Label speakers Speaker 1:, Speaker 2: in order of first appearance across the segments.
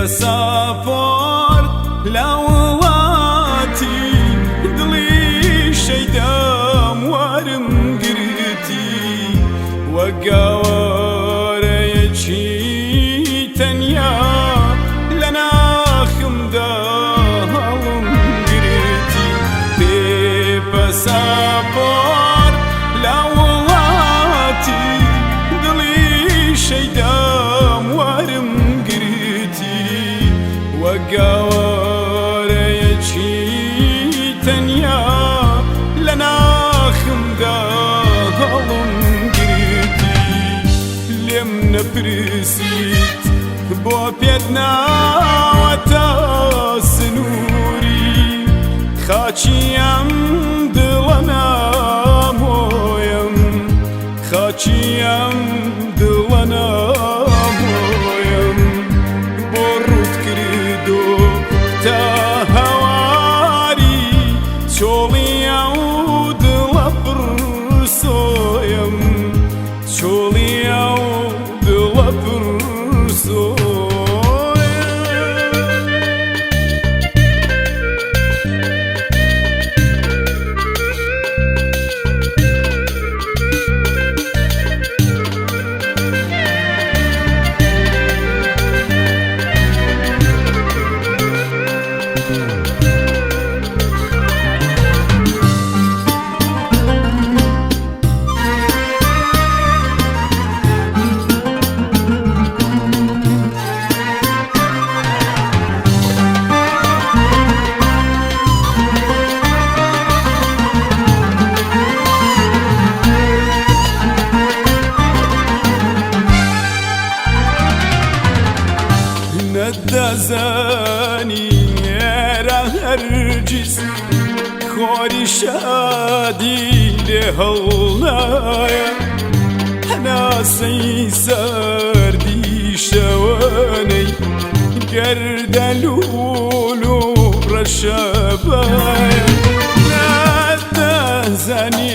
Speaker 1: پاساپۆرت لە وڵاتی دڵی شەیدام وارم گرتی وە گاوارەیەکی تەنیا لە ناخمدا هەڵم گرتی بێ پاساپۆرت لە وڵاتی دڵی شەیدام وارم گاوارەیەکی تەنیا لە ناخمدا هەڵم گرتی لێم نەپرسیت بۆ پێت ناوەتە سنووری خاچیم دڵە نامۆیم خاچیم دڵە نامۆیم بۆ ڕوت کردو تا هەواری چۆڵیە و دڵە پڕسۆیم چۆڵیە و دڵە پڕسۆیم نەدەزانی ئێرە هەرگیز خۆری شادی لێ هەڵنایە هەناسەی سەردی شەوانەی گەردەلوول و ڕەشەبایە نەدەزانی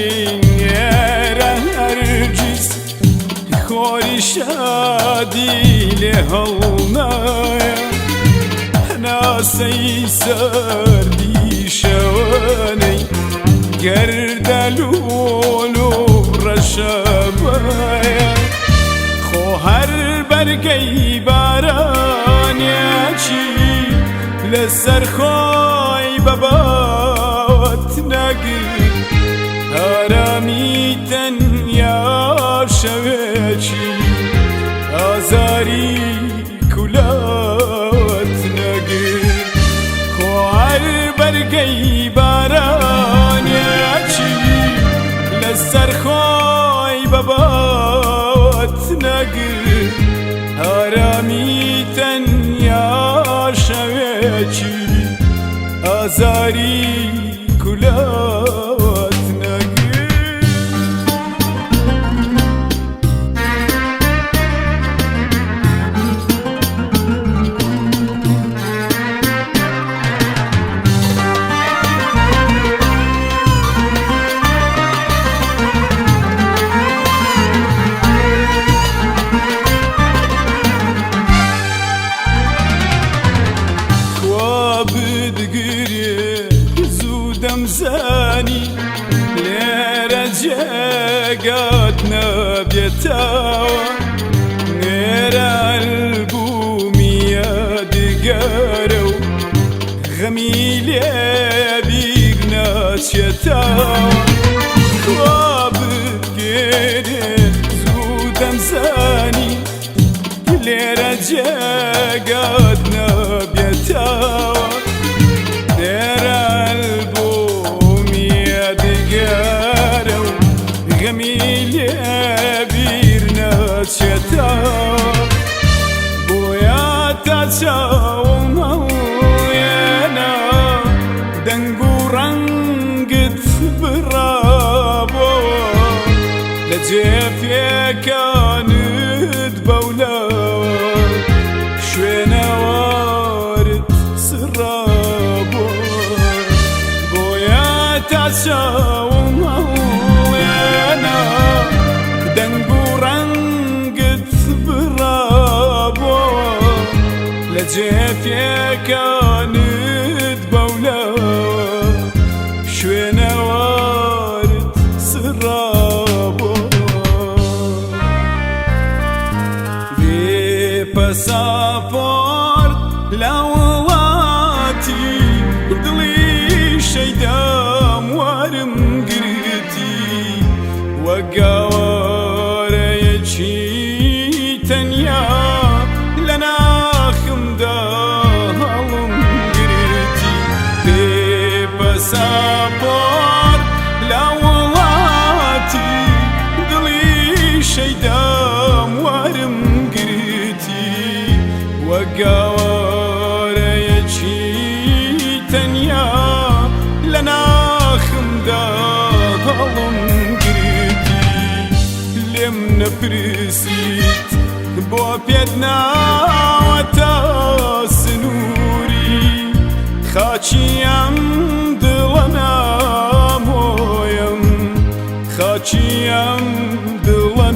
Speaker 1: ئێرە هەرگیز خۆری شادی لێ هەڵنایە هەناسەی سەردی شەوانەی گەردەلوول و ڕەشەبایە خۆ هەر بەرگەی بارانێکی لەسەر خۆی بەبات نەگرت ئارامی تەنیا شەوێکی ئازاری کولاوت نەگرت خۆ هەر بەرگەی بارانێکی لەسەر خۆی بەبات نەگرت ئارامی تەنیا شەوێکی ئازاری کولاوت نەگرت دەمزانی لێرە جێگات نەبێتەوە نێرە ئەلبومی یادگارە و غەمی لێ بیر ناچێتەوە خوا بگێرێ زوو دەمزانی لێرە جێگات نەبێتەوە نێرە بۆیە تا چاومەوێنە دەنگ و ڕەنگت بڕابۆ لە جێفێکانت بەولەوە شوێنەوارت سڕابۆ بۆیە تا چاومەوێنە دەنگ و ڕەنگت بڕابۆ لە جێفیەکانت بەولەوە شوێنەوارت سڕابۆ بێ پەساپۆرت لە وڵاتی دڵی شەیدام وارم گرتی وەک گاوارەیەکی تەنیا لە ناخمدا هەڵم گرتی بێ پەساپۆرت لە وڵاتی دڵی شەیدام وارم گرتی وەک گاوارەیەکی تەنیا لە ناخمدا هەڵم گرتی لێم نەپرسیت بۆ پێت ناوەتە سنووری خاچیم دڵە نامۆیم خاچیم دڵە